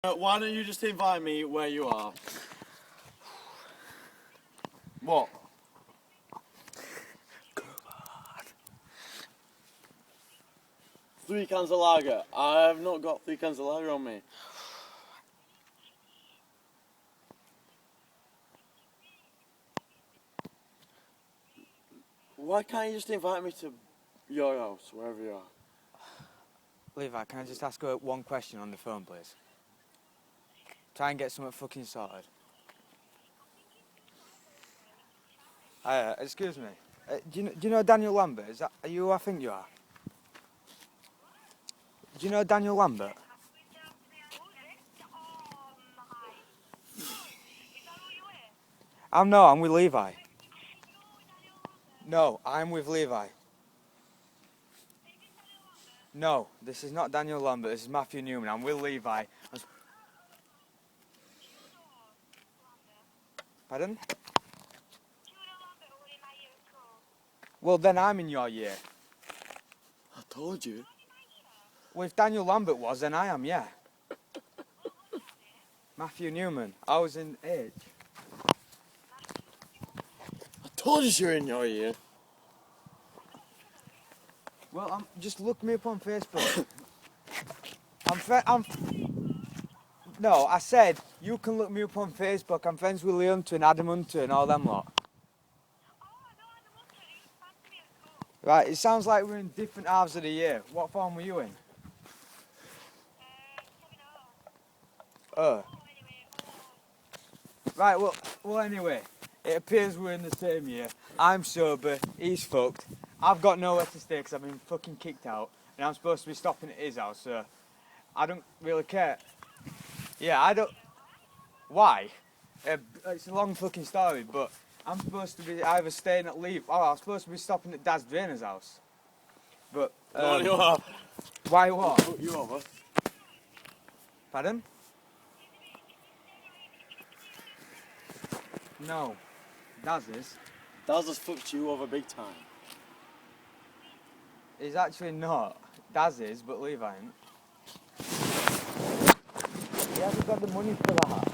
Why don't you just invite me where you are? What? Three cans of lager. I have not got 3 cans of lager on me. Why can't you just invite me to your house, wherever you are? Levi, can I just ask her one question on the phone, please? Try and get something fucking sorted. Excuse me. Do you know Daniel Lambert? Are you who I think you are? Do you know Daniel Lambert? I'm with Levi. No, I'm with Levi. No, this is not Daniel Lambert, this is Matthew Newman. I'm with Levi. Pardon? Well, then I'm in your year. I told you. Well, if Daniel Lambert was, then I am, yeah. Matthew Newman. I was in age. I told you you're in your year. Well, just look me up on Facebook. No, I said you can look me up on Facebook. I'm friends with Lee Hunter and Adam Hunter and all them lot. Right, it sounds like we're in different halves of the year. What form were you in? Right, well, anyway, it appears we're in the same year. I'm sober, he's fucked. I've got nowhere to stay because I've been fucking kicked out, and I'm supposed to be stopping at his house, so I don't really care. Yeah, I don't. Why? It's a long fucking story, but I'm supposed to be either staying at Leave. Oh, I'm supposed to be stopping at Daz Drainer's house. But No, you are. why what? Put you over. Pardon? No, Daz is. Daz has fucked you over big time. He's actually not. Daz is, but Levi ain't. He hasn't got the money for that.